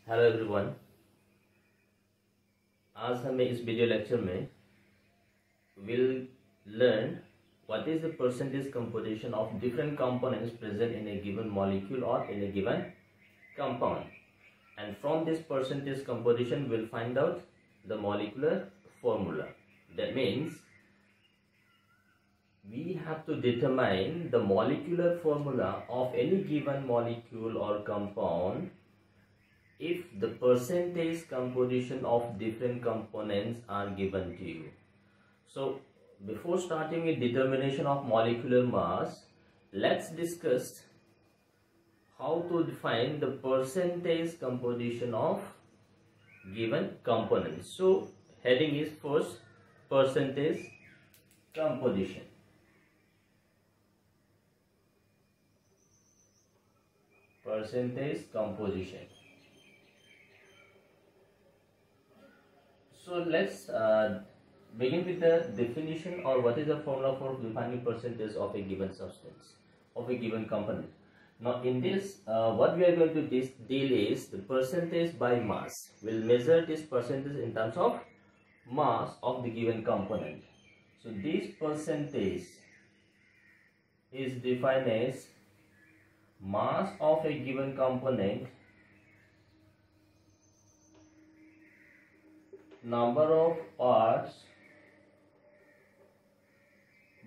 Hello everyone. आज हमें इस वीडियो लेक्चर में will learn what is the percentage composition of different components present in A given molecule और इन ए given compound, and from this percentage composition we'll find out the molecular formula. That means we have to determine the molecular formula of any given molecule or compound if the percentage composition of different components are given to you. So before starting with determination of molecular mass, let's discuss how to define the percentage composition of given components. So heading is first percentage composition. Percentage composition. So let's begin with the definition, or what is the formula for defining percentage of a given substance, of a given component. Now in this what we are going to deal is the percentage by mass. We'll measure this percentage in terms of mass of the given component. So this percentage is defined as mass of a given component, number of parts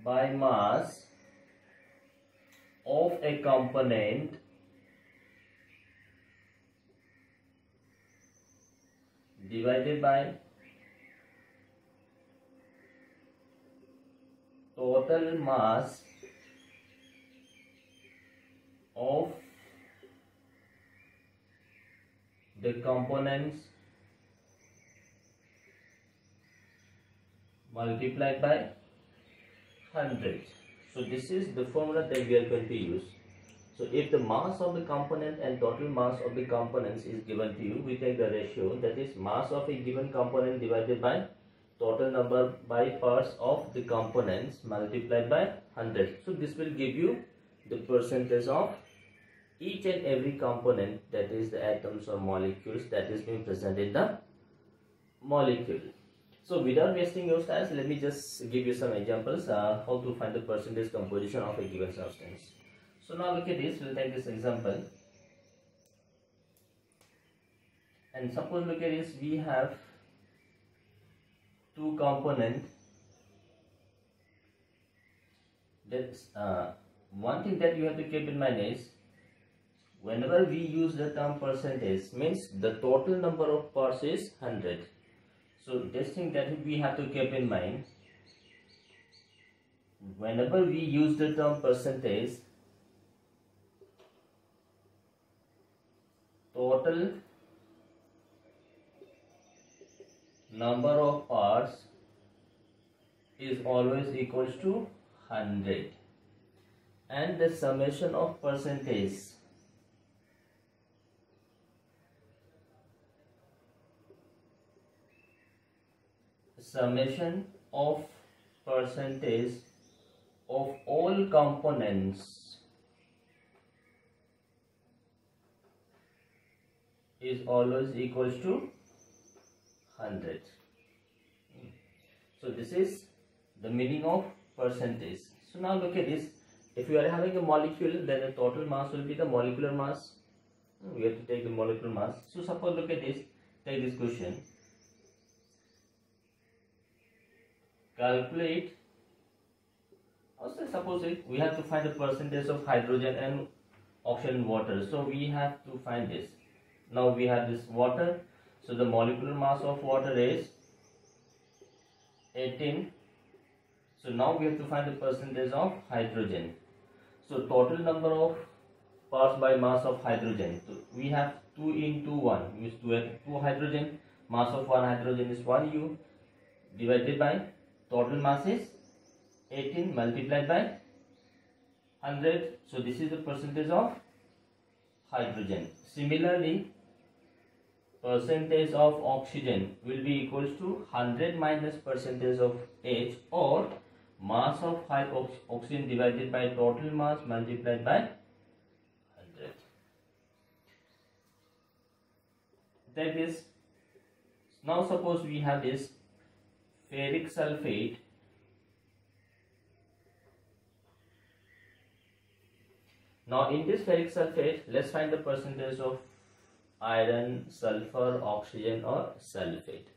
by mass of a component divided by total mass of the components multiplied by 100. So this is the formula that we are going to use. So if the mass of the component and total mass of the components is given to you, we take the ratio, that is mass of a given component divided by total number by parts of the components multiplied by 100. So this will give you the percentage of each and every component, that is the atoms or molecules that is being present in the molecule. So without wasting your time, let me just give you some examples how to find the percentage composition of a given substance. So now look at this. We'll take this example, and suppose look at this. We have two components. That's one thing that you have to keep in mind is whenever we use the term percentage, means the total number of parts is 100. So this thing that we have to keep in mind, whenever we use the term percentage, total number of parts is always equals to 100, and the summation of percentage of all components is always equals to 100. So this is the meaning of percentage. So now look at this. If you are having a molecule, then the total mass will be the molecular mass. We have to take the molecular mass. So suppose look at this. Take this question. Calculate. Also suppose we have to find the percentage of hydrogen and oxygen in water. So we have to find this. Now we have this water. So the molecular mass of water is 18. So now we have to find the percentage of hydrogen. So total number of parts by mass of hydrogen. So we have 2 into 1. Means 2 hydrogen. Mass of 1 hydrogen is 1 U divided by total mass is 18 multiplied by 100. So this is the percentage of hydrogen. Similarly, percentage of oxygen will be equals to 100 minus percentage of H, or mass of oxygen divided by total mass multiplied by 100. Take this. Now suppose we have this ferric sulfate. Now in this ferric sulfate, let's find the percentage of iron, sulfur, oxygen or sulfate.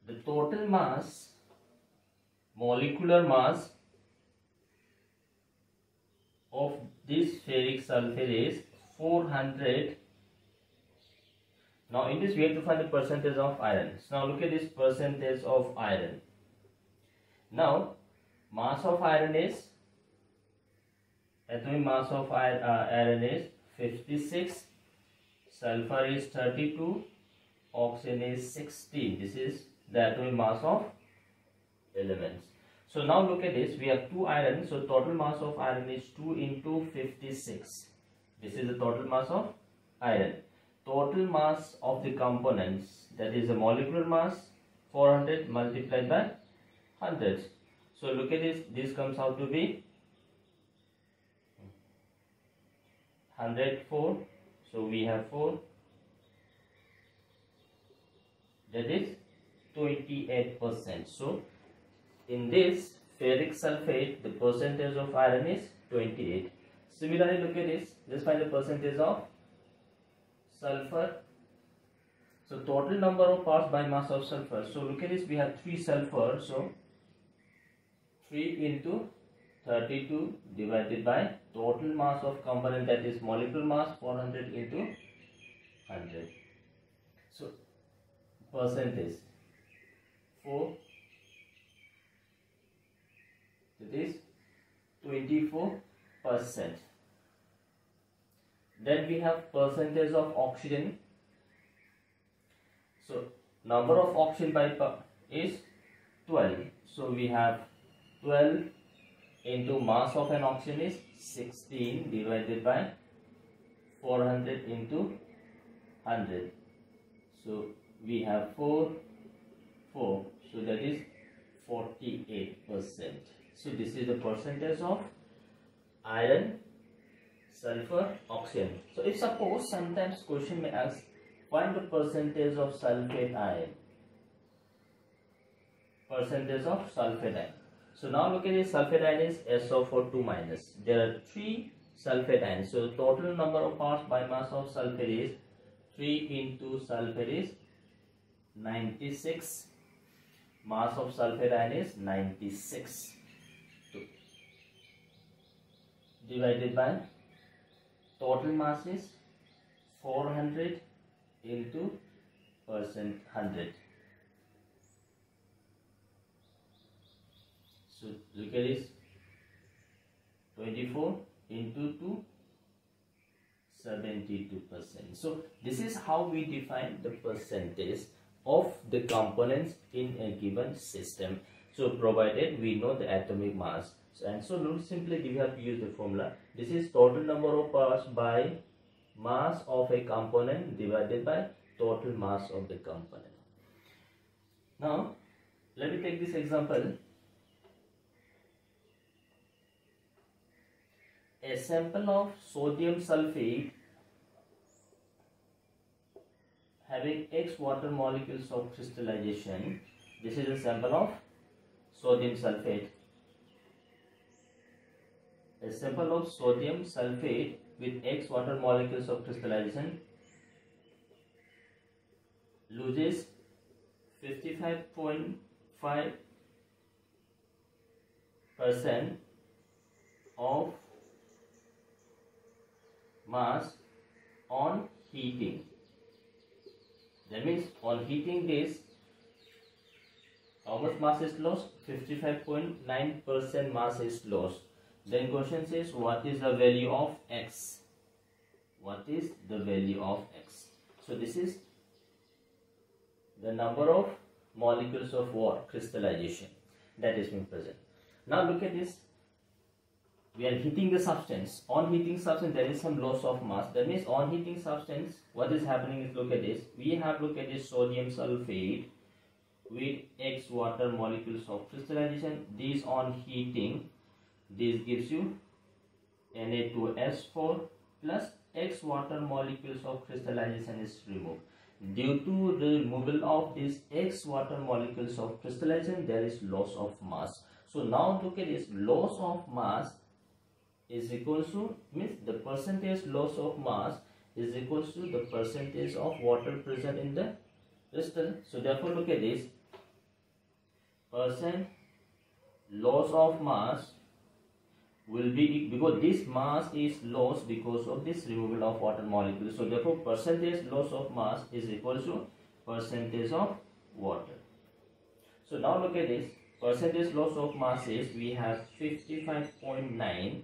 The total mass, molecular mass of this ferric sulfate is 400. Now in this we have to find the percentage of iron. So now look at this percentage of iron. Now mass of iron is, atomic mass of iron is 56, sulfur is 32, oxygen is 16. This is the atomic mass of elements. So now look at this, we have 2 iron, so total mass of iron is 2 into 56. This is the total mass of iron. Total mass of the components, that is the molecular mass, 400 multiplied by 100. So look at this comes out to be 104. So we have 4, that is 28%. So in this ferric sulfate, the percentage of iron is 28. Similarly, look at this. Let's find the percentage of sulfur. So total number of parts by mass of sulfur. So look at this. We have 3 sulfur. So 3 into 32 divided by total mass of component, that is molecular mass, 400 into 100. So percentage 4. It is 24%. Then we have percentage of oxygen. So number of oxygen by is 12. So we have 12 into mass of an oxygen is 16 divided by 400 into 100. So we have 4. So that is 48%. So this is the percentage of iron, sulfur, oxygen. So if suppose sometimes question may ask, find the percentage of sulfate ion. Percentage of sulfate ion. So now look at this, sulfate ion is SO4 minus. There are 3 sulfate ions. So total number of parts by mass of sulfate is 3 into sulfate is 96. Mass of sulfate ion is 96. Divided by total mass is 400 into percent 100. So look at this, 24 into 2, 72%. So this is how we define the percentage of the components in a given system. So provided we know the atomic mass. And so simply we have to use the formula. This is total number of parts by mass of a component divided by total mass of the component. Now let me take this example. A sample of sodium sulfate having X water molecules of crystallization. This is a sample of sodium sulfate. A sample of sodium sulfate with X water molecules of crystallization loses 55.5% of mass on heating. That means on heating this, how much mass is lost? 55.9% mass is lost. Then question says, what is the value of X? What is the value of X? So this is the number of molecules of what? Crystallization that is being present. Now look at this. We are heating the substance. On heating substance, there is some loss of mass. That means on heating substance, what is happening is, look at this. We have, look at this, sodium sulfate with X water molecules of crystallization. These on heating, this gives you Na2S4 plus X water molecules of crystallization is removed. due to the removal of these X water molecules of crystallization, there is loss of mass. So now look at this, loss of mass is equals to, means the percentage loss of mass is equals to the percentage of water present in the crystal. So therefore look at this, percent loss of mass will be, because this mass is lost because of this removal of water molecules. So therefore percentage loss of mass is equal to percentage of water. So now look at this, percentage loss of mass is, we have 55.9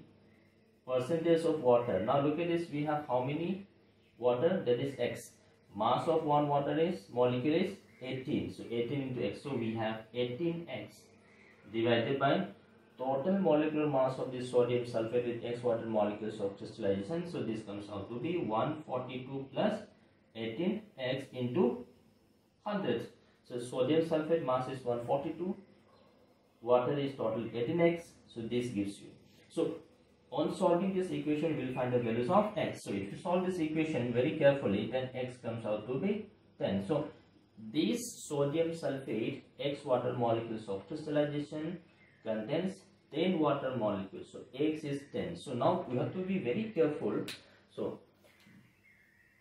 percentage of water. Now look at this, we have how many water, that is X. Mass of one water is, molecule is 18. So 18 into X. So we have 18X divided by total molecular mass of the sodium sulfate with X water molecules of crystallization. So this comes out to be 142 plus 18X into 100. So sodium sulfate mass is 142, water is total 18X. So this gives you. So on solving this equation, we will find the values of X. So if you solve this equation very carefully, then X comes out to be 10. So this sodium sulfate X water molecules of crystallization contains 10 water molecules. So X is 10. So now we have to be very careful. So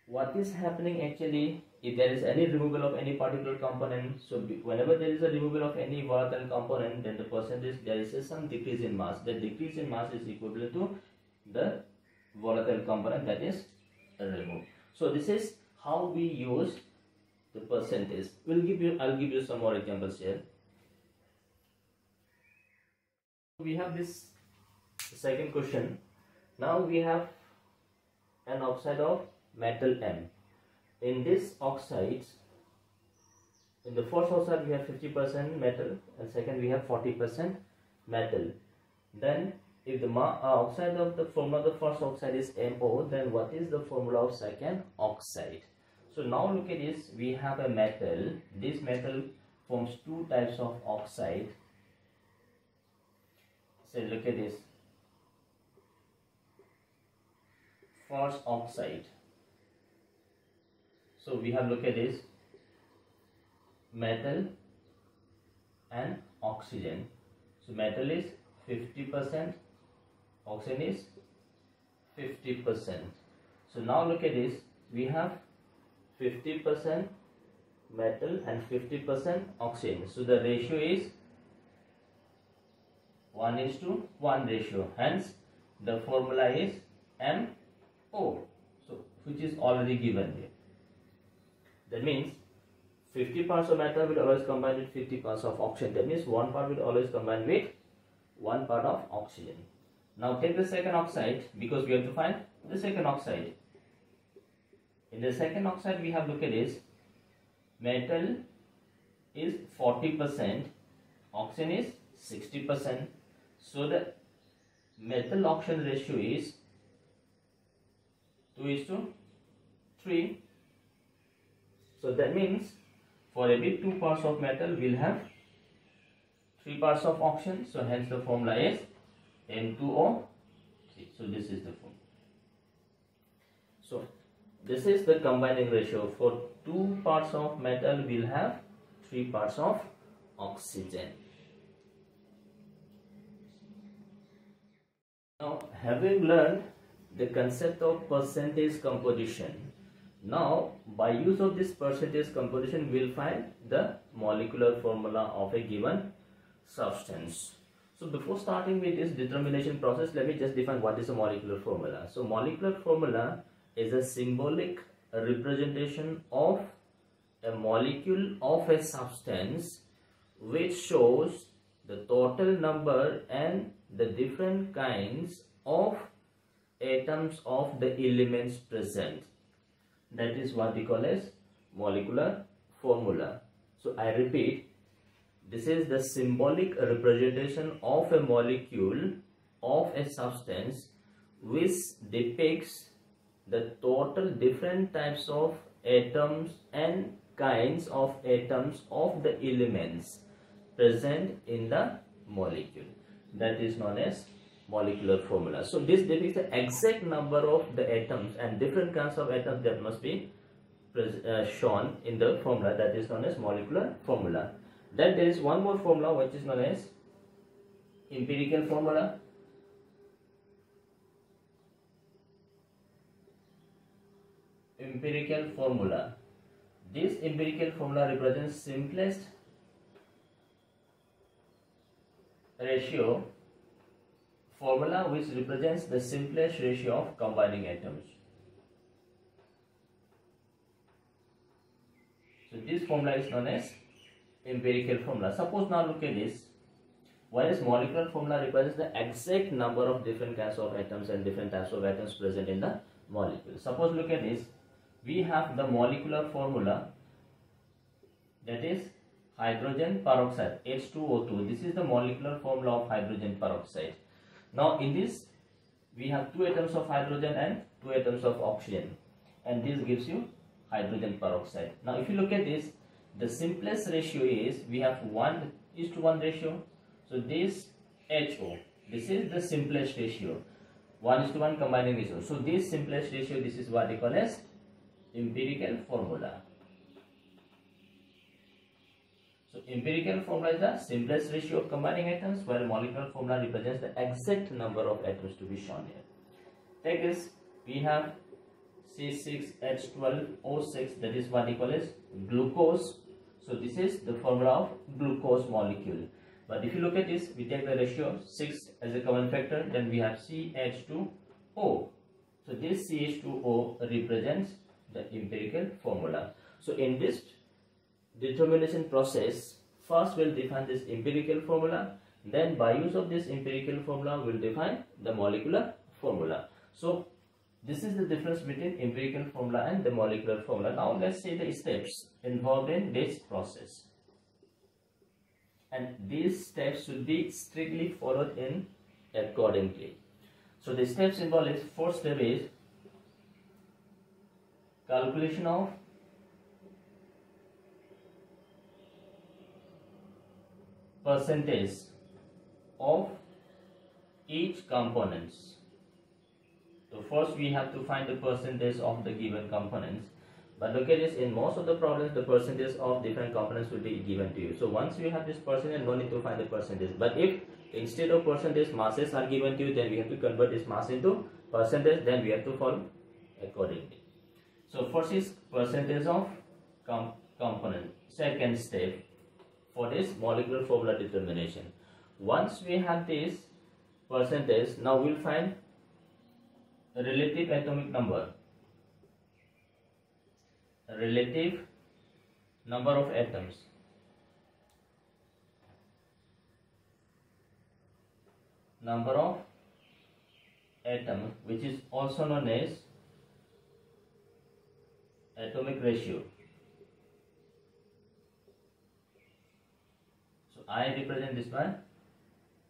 what is happening actually, if there is any removal of any particular component, so whenever there is a removal of any volatile component, then the percentage, there is some decrease in mass. The decrease in mass is equivalent to the volatile component that is removed. So this is how we use the percentage. I'll give you some more examples here. We have this second question. Now we have an oxide of metal M. In this oxides, in the first oxide we have 50% metal, and second we have 40% metal. Then if the oxide of the formula of the first oxide is MO, then what is the formula of second oxide? So now look at this, we have a metal. This metal forms two types of oxide. So look at this, first oxide. So we have, look at this, metal and oxygen. So metal is 50%, oxygen is 50%. So now look at this, we have 50% metal and 50% oxygen. So the ratio is 1:1 ratio. Hence the formula is MO, so which is already given here. That means 50 parts of metal will always combine with 50 parts of oxygen. That means one part will always combine with one part of oxygen. Now take the second oxide, because we have to find the second oxide. In the second oxide we have, look at this, metal is 40%, oxygen is 60%. So the metal oxygen ratio is 2:3. So that means for every 2 parts of metal we'll have 3 parts of oxygen. So hence the formula is M2O3. So this is the formula. So this is the combining ratio. For 2 parts of metal we'll have 3 parts of oxygen. Now having learned the concept of percentage composition, now by use of this percentage composition we'll find the molecular formula of a given substance. So before starting with this determination process, let me just define what is a molecular formula. So molecular formula is a symbolic representation of a molecule of a substance which shows the total number and the different kinds of atoms of the elements present. That is what we call as molecular formula. So I repeat, this is the symbolic representation of a molecule of a substance which depicts the total different types of atoms and kinds of atoms of the elements present in the molecule. That is known as molecular formula. So this depicts the exact number of the atoms and different kinds of atoms that must be shown in the formula that is known as molecular formula. Then there is one more formula which is known as empirical formula. Empirical formula. This empirical formula represents simplest ratio formula, which represents the simplest ratio of combining atoms. So this formula is known as empirical formula. Suppose now look at this. Whereas molecular formula represents the exact number of different kinds of atoms and different types of atoms present in the molecule. Suppose look at this. We have the molecular formula, that is hydrogen peroxide, H2O2. This is the molecular formula of hydrogen peroxide. Now in this we have 2 atoms of hydrogen and 2 atoms of oxygen, and this gives you hydrogen peroxide. Now if you look at this, the simplest ratio is we have 1:1 ratio. So this HO, this is the simplest ratio, 1:1 combining ratio. So this simplest ratio, this is what we call as empirical formula. So empirical formula is the simplest ratio of combining atoms, while molecular formula represents the exact number of atoms to be shown here. Take this, we have C6H12O6, that is what we call as glucose. So this is the formula of glucose molecule. But if you look at this, we take the ratio 6 as a common factor, then we have CH2O. So this CH2O represents the empirical formula. So in this determination process, first we'll define this empirical formula, then by use of this empirical formula we'll define the molecular formula. So this is the difference between empirical formula and the molecular formula. Now let's see the steps involved in this process, and these steps should be strictly followed in accordingly. So the steps involved is, first step is calculation of percentage of each components. So first we have to find the percentage of the given components. But look at this, in most of the problems the percentage of different components will be given to you. So once you have this percentage, no need to find the percentage. But if instead of percentage masses are given to you, then we have to convert this mass into percentage, then we have to follow accordingly. So first is percentage of component. Second step for this molecular formula determination. Once we have this percentage, now we'll find relative atomic number. Relative number of atoms. Number of atoms, which is also known as atomic ratio. So I represent this by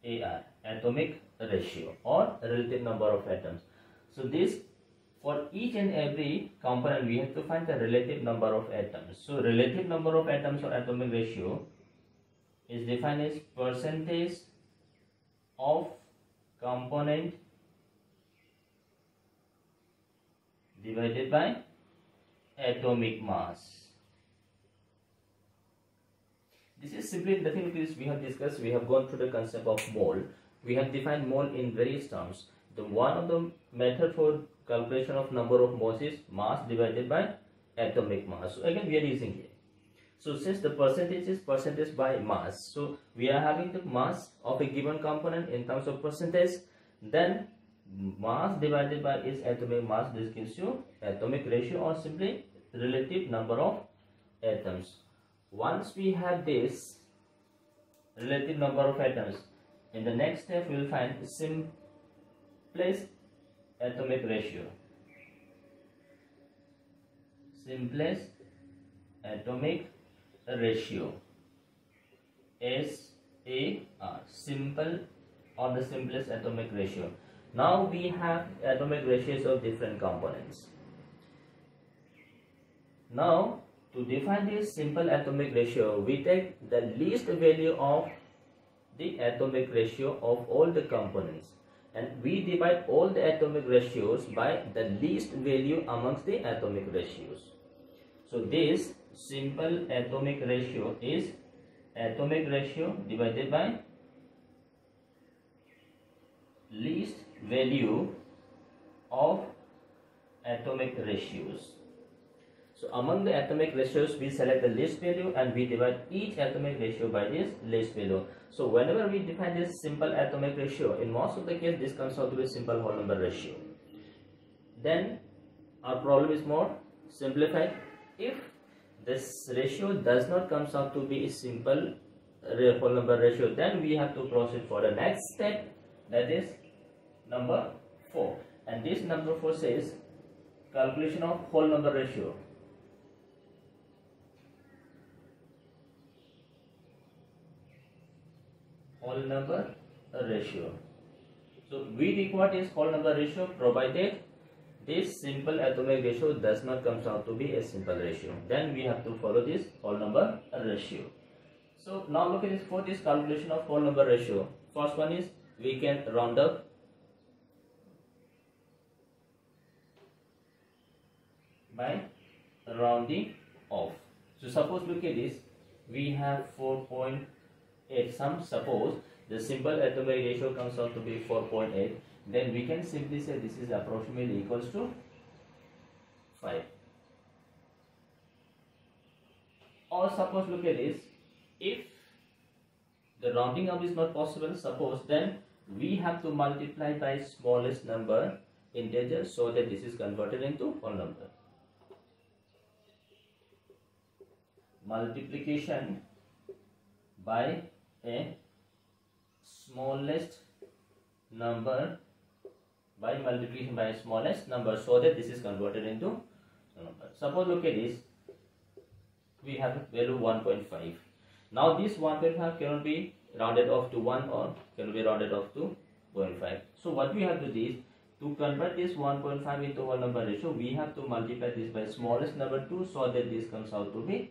AR, atomic ratio or relative number of atoms. So this, for each and every component we have to find the relative number of atoms. So relative number of atoms or atomic ratio is defined as percentage of component divided by atomic mass. This is simply nothing to this we have discussed. We have gone through the concept of mole. We have defined mole in various terms. The one of the method for calculation of number of moles is mass divided by atomic mass. So again we are using it. So since the percentage is percentage by mass, so we are having the mass of a given component in terms of percentage, then mass divided by its atomic mass, this gives you atomic ratio or simply relative number of atoms. Once we have this relative number of atoms, in the next step we will find simplest atomic ratio. Simplest atomic ratio, SAR, simple or the simplest atomic ratio. Now we have atomic ratios of different components. Now to define this simple atomic ratio, we take the least value of the atomic ratio of all the components, and we divide all the atomic ratios by the least value amongst the atomic ratios. So this simple atomic ratio is atomic ratio divided by least value of atomic ratios. So among the atomic ratios, we select the least value and we divide each atomic ratio by this least value. So whenever we define this simple atomic ratio, in most of the case this comes out to be a simple whole number ratio. Then our problem is more simplified. If this ratio does not comes out to be a simple whole number ratio, then we have to proceed for the next step, that is number 4. And this number 4 says calculation of whole number ratio. Whole number ratio. So we require this whole number ratio provided this simple atomic ratio does not comes out to be a simple ratio. Then we have to follow this whole number ratio. So now look at this. For this calculation of whole number ratio, first one is we can round up by rounding off. So suppose look at this, we have 4.8. Suppose the simple atomic ratio comes out to be 4.8, then we can simply say this is approximately equals to 5. Or suppose look at this, if the rounding up is not possible, suppose, then we have to multiply by smallest number integer so that this is converted into whole number. Multiplication by a smallest number by multiplication by a smallest number so that this is converted into number. Suppose look at this, we have value 1.5. Now this 1.5 cannot be rounded off to 1 or cannot be rounded off to 0.5. So what we have to do is to convert this 1.5 into whole number ratio, we have to multiply this by smallest number 2 so that this comes out to be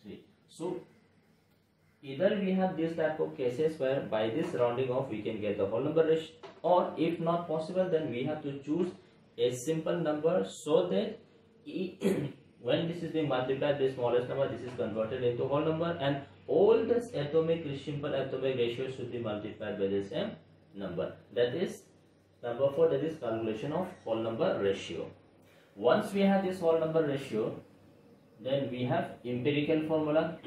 3. So either we have this type of cases where by this rounding off we can get the whole number ratio, or if not possible then we have to choose a simple number so that when this is being multiplied by the smallest number, this is converted into whole number, and all the simple atomic ratios should be multiplied by the same number. That is number 4, that is calculation of whole number ratio. Once we have this whole number ratio, then we have empirical formula.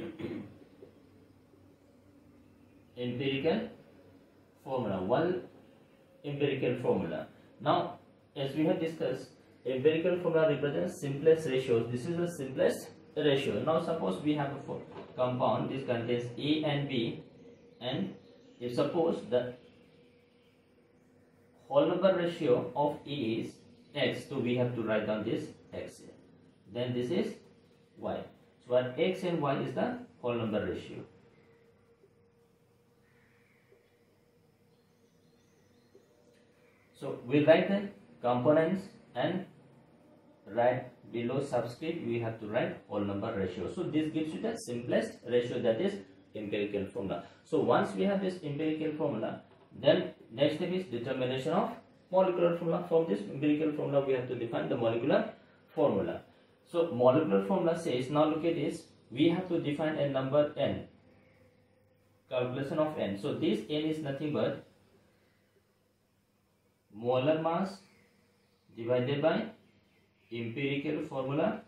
One empirical formula. Now as we have discussed, empirical formula represents simplest ratios. This is the simplest ratio. Now suppose we have a compound, this contains A and B, and if suppose the whole number ratio of A is x, so we have to write down this x here. Then this is y. So when x and y is the whole number ratio. So we write the components and right below subscript we have to write whole number ratio. So this gives you the simplest ratio, that is empirical formula. So once we have this empirical formula, then next step is determination of molecular formula. From this empirical formula we have to define the molecular formula. So molecular formula says, now look at this, we have to define a number n, calculation of n. So this n is nothing but molar mass divided by empirical formula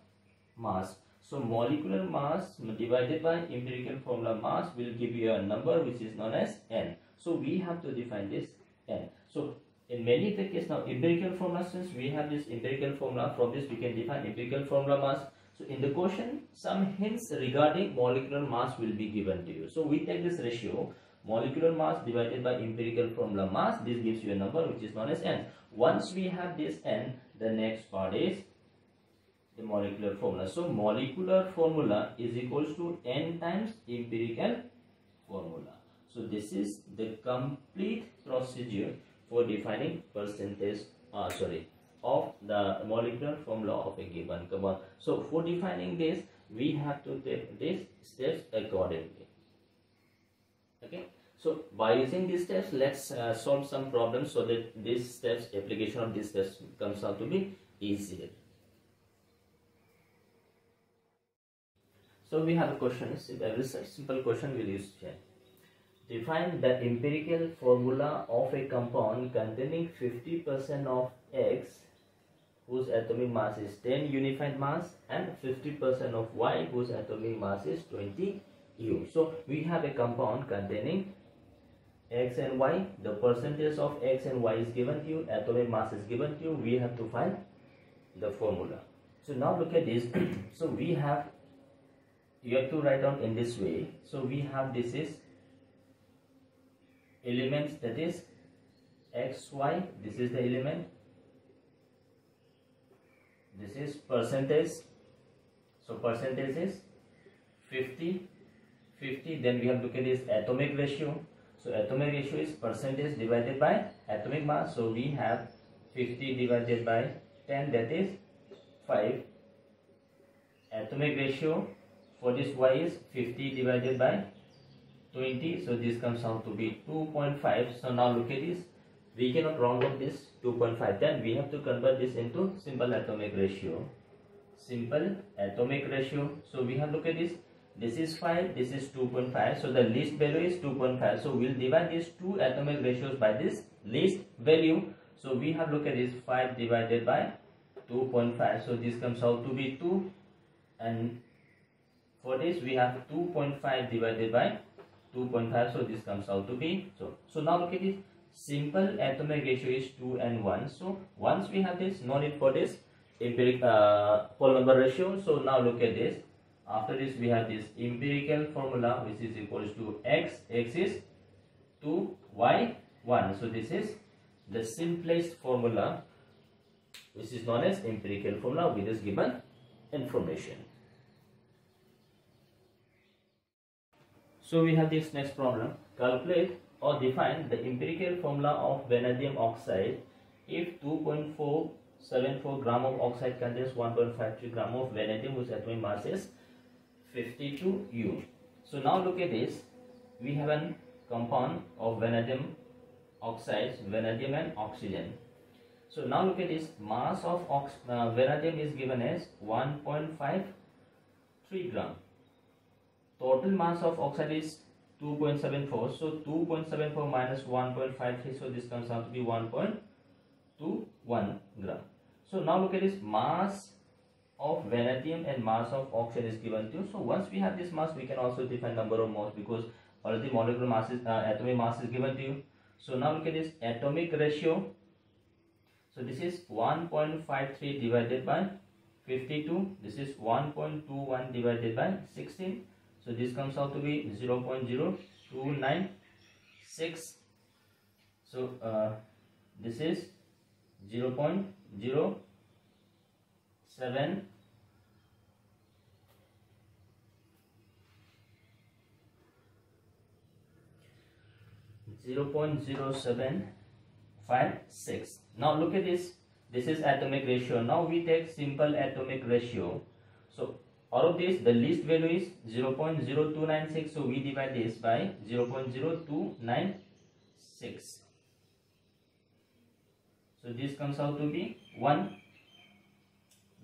mass. So molecular mass divided by empirical formula mass will give you a number which is known as n. So we have to define this n. So in many of the cases, now empirical formula, since we have this empirical formula, from this we can define empirical formula mass. So in the question, some hints regarding molecular mass will be given to you. So we take this ratio, molecular mass divided by empirical formula mass, this gives you a number which is known as n. Once we have this n, the next part is the molecular formula. So molecular formula is equals to n times empirical formula. So this is the complete procedure for defining percentage of the molecular formula of a given compound. So for defining this, we have to take these steps accordingly. Okay. So by using these steps, let's solve some problems so that these steps, application of these steps comes out to be easier. So we have a question, a very simple question we'll use here. Define the empirical formula of a compound containing 50% of X whose atomic mass is 10 unified mass and 50% of Y whose atomic mass is 20 U. So we have a compound containing X and Y. The percentage of X and Y is given to you, atomic mass is given to you. We have to find the formula. So now look at this. So we have, you have to write down in this way. So we have, this is elements, that is X, Y, this is the element, this is percentage, so percentage is 50, then we have to look at this atomic ratio. So atomic ratio is percentage divided by atomic mass, so we have 50 divided by 10, that is 5. Atomic ratio for this Y is 50 divided by 20, so this comes out to be 2.5. So now look at this, we cannot round up this 2.5, then we have to convert this into simple atomic ratio. Simple atomic ratio, so we have, look at this, this is 5, this is 2.5, so the least value is 2.5, so we'll divide these two atomic ratios by this least value. So we have, look at this, 5 divided by 2.5, so this comes out to be 2, and for this we have 2.5 divided by 2.5, so this comes out to be, so now look at this, simple atomic ratio is 2 and 1. So once we have this, no need for this empirical whole number ratio. So now look at this, after this we have this empirical formula which is equals to x is 2, y 1. So this is the simplest formula which is known as empirical formula with this given information. So we have this next problem. Calculate or define the empirical formula of vanadium oxide if 2.474 gram of oxide contains 1.53 gram of vanadium whose atomic mass is 52 U. So now look at this, we have a compound of vanadium oxides, vanadium and oxygen. So now look at this, mass of vanadium is given as 1.53 gram. Total mass of oxide is 2.74, so 2.74 minus 1.53, so this comes out to be 1.21 gram. So now look at this, mass of vanadium and mass of oxygen is given to you. So once we have this mass, we can also define number of moles because already molecular mass is atomic mass is given to you. So now look at this atomic ratio. So this is 1.53 divided by 52. This is 1.21 divided by 16. So this comes out to be 0.0296. So this is 0.07. 0.0756. Now look at this. This is atomic ratio. Now we take simple atomic ratio. So out of this, the least value is 0.0296. So we divide this by 0.0296. So this comes out to be 1.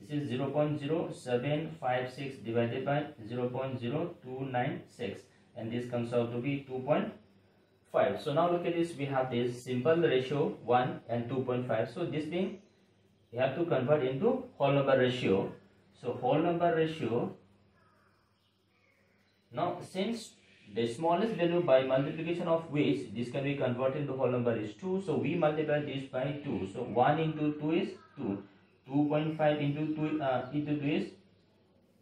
This is 0.0756 divided by 0.0296, and this comes out to be 2.5. So now look at this, we have this simple ratio 1 and 2.5. So this being, we have to convert into whole number ratio. So whole number ratio, now since the smallest value by multiplication of which this can be converted into whole number is 2, so we multiply this by 2. So 1 into 2 is 2. 2.5 into 2 is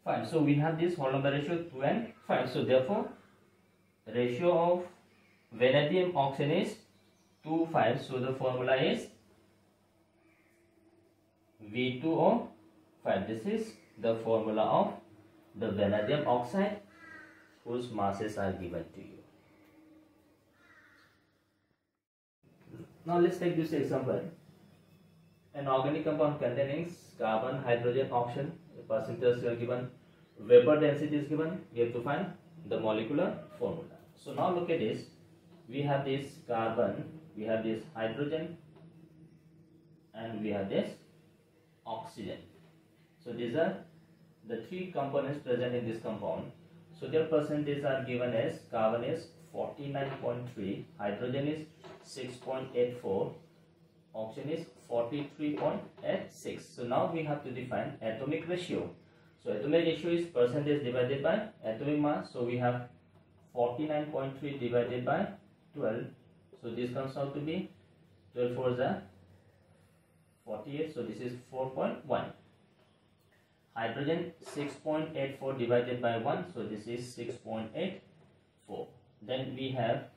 5. So we have this whole number ratio 2 and 5. So therefore ratio of vanadium oxide is 2:5. So the formula is V2O5. This is the formula of the vanadium oxide whose masses are given to you. Now let's take this example. An organic compound containing carbon, hydrogen, oxygen, the percentages are given, vapor density is given, we have to find the molecular formula. So now look at this, we have this carbon, we have this hydrogen, and we have this oxygen. So these are the three components present in this compound. So their percentage are given as carbon is 49.3, hydrogen is 6.84, oxygen is 43.86. So now we have to define atomic ratio. So atomic ratio is percentage divided by atomic mass. So we have 49.3 divided by 12. So this comes out to be 12 4s are 48. So this is 4.1. Hydrogen 6.84 divided by 1. So this is 6.84. Then we have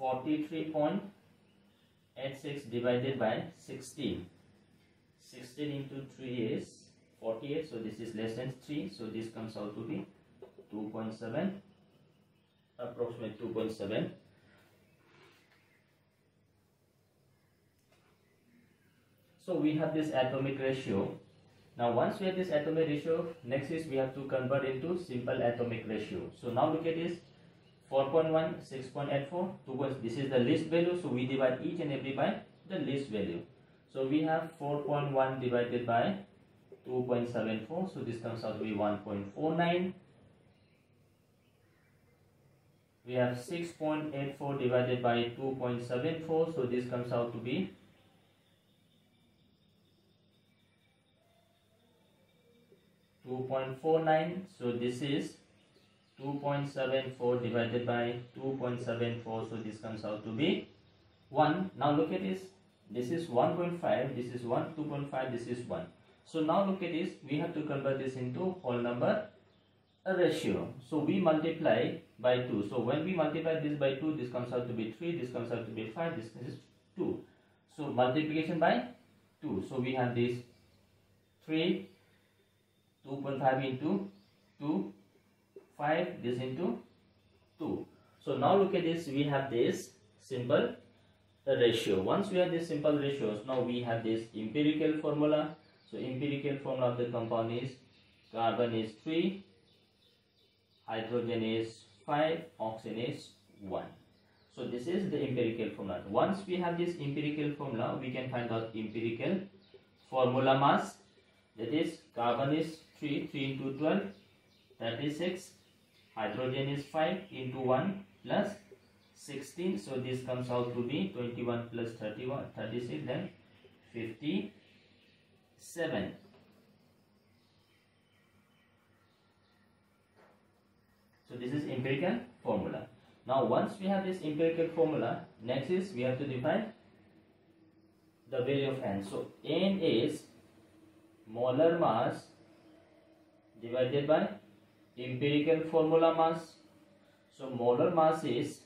43.86 divided by 16. 16 into 3 is 48. So this is less than 3. So this comes out to be 2.7. Approximately 2.7. So we have this atomic ratio. Now once we have this atomic ratio, next is we have to convert into simple atomic ratio. So now look at this 4.1, 6.84, 2. This is the least value. So we divide each and every by the least value. So we have 4.1 divided by 2.74. So this comes out to be 1.49. We have 6.84 divided by 2.74. So this comes out to be 2.49. So this is 2.74 divided by 2.74. So this comes out to be 1. Now look at this. This is 1.5. This is 1. 2.5. This is 1. So now look at this. We have to convert this into whole number ratio. So we multiply by 2. So when we multiply this by 2, this comes out to be 3. This comes out to be 5. This is 2. So multiplication by 2. So we have this 3. 2.5 into 2, 5, this into 2. So now look at this, we have this simple ratio. Once we have this simple ratios, now we have this empirical formula. So empirical formula of the compound is carbon is 3, hydrogen is 5, oxygen is 1. So this is the empirical formula. Once we have this empirical formula, we can find out empirical formula mass. That is carbon is 3 into 12, 36. Hydrogen is 5 into 1 plus 16. So this comes out to be 21 plus 31, 36, then 57. So this is empirical formula. Now once we have this empirical formula, next is we have to define the value of N. So N is molar mass divided by empirical formula mass. So molar mass is,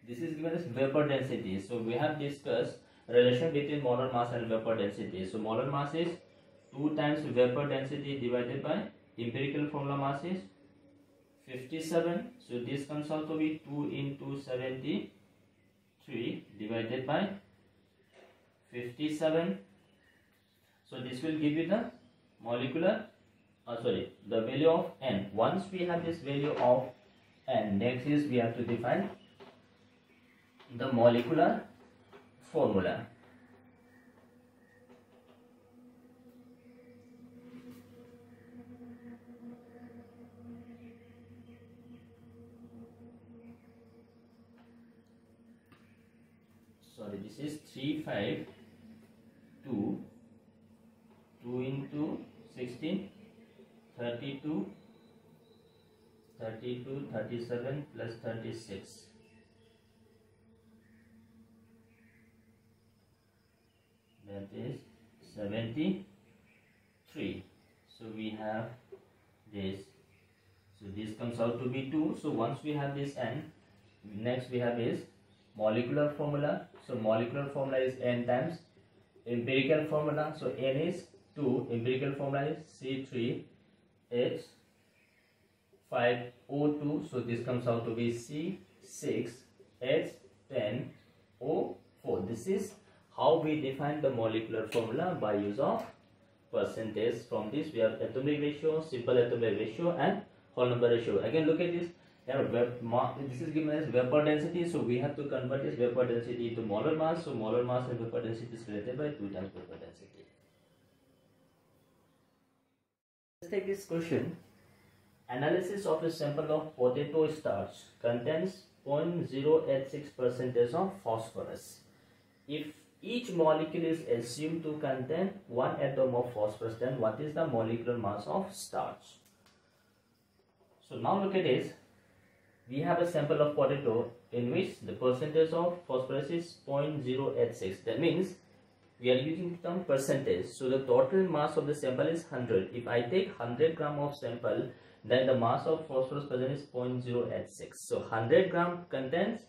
this is given as vapor density. So we have discussed relation between molar mass and vapor density. So molar mass is 2 times vapor density divided by empirical formula mass is 57. So this comes out to be 2 into 73 divided by 57. So this will give you the molecular, the value of N. Once we have this value of N, next is we have to define the molecular formula. Sorry, this is 352. 2 into 16, 32, 37 plus 36. That is 73. So we have this. So this comes out to be 2. So once we have this N, next we have is molecular formula. So molecular formula is N times empirical formula. So N is 2, empirical formula is C3H5O2. So this comes out to be C6H10O4. This is how we define the molecular formula by use of percentage. From this we have atomic ratio, simple atomic ratio and whole number ratio. Again look at this. This is given as vapor density. So we have to convert this vapor density into molar mass. So molar mass and vapor density is related by 2 times vapor density. take this question. Analysis of a sample of potato starch contains 0.086% of phosphorus. If each molecule is assumed to contain 1 atom of phosphorus, then what is the molecular mass of starch? So now look at this. We have a sample of potato in which the percentage of phosphorus is 0.086. That means we are using the term percentage. So the total mass of the sample is 100. If I take 100 gram of sample, then the mass of phosphorus present is 0.086. So 100 gram contains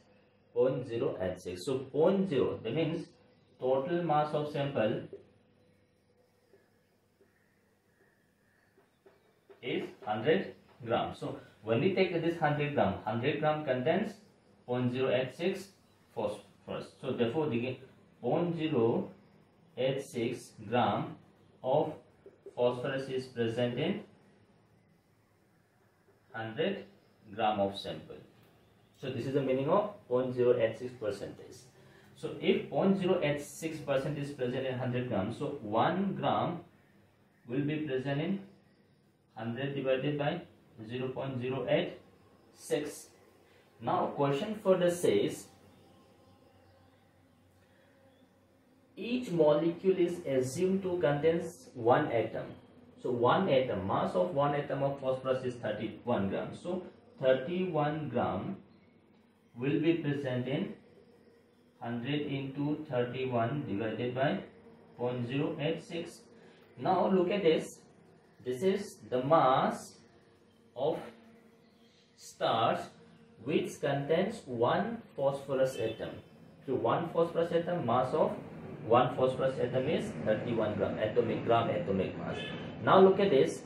0.086. So 0.0, that means total mass of sample is 100 grams. So when we take this 100 gram contains 0.086 phosphorus. So therefore the 0.086 gram of phosphorus is present in 100 gram of sample. So this is the meaning of 0.086 percentage. So if 0.086% is present in 100 grams, so 1 gram will be present in 100 divided by 0.086. Now question further says each molecule is assumed to contains 1 atom. So 1 atom, mass of 1 atom of phosphorus is 31 grams. So 31 gram will be present in 100 into 31 divided by 0.086. Now look at this. This is the mass of starch which contains 1 phosphorus atom. So 1 phosphorus atom, mass of 1 phosphorus atom is 31 gram atomic mass. Now look at this.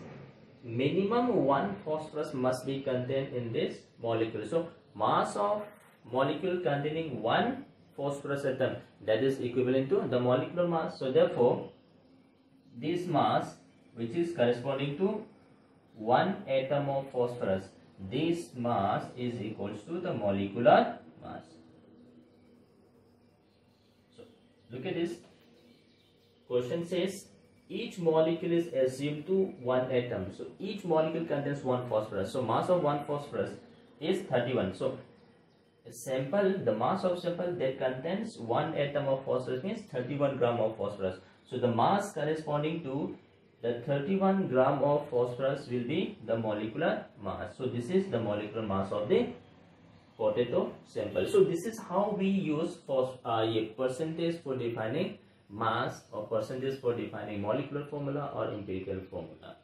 Minimum 1 phosphorus must be contained in this molecule. So mass of molecule containing 1 phosphorus atom, that is equivalent to the molecular mass. So therefore this mass, which is corresponding to 1 atom of phosphorus, this mass is equals to the molecular mass. So look at this. Question says each molecule is assumed to 1 atom. So each molecule contains 1 phosphorus. So mass of 1 phosphorus is 31. So sample, the mass of sample that contains 1 atom of phosphorus means 31 gram of phosphorus. So the mass corresponding to the 31 gram of phosphorus will be the molecular mass. So this is the molecular mass of the potato sample. So this is how we use a percentage for defining mass or percentage for defining molecular formula or empirical formula.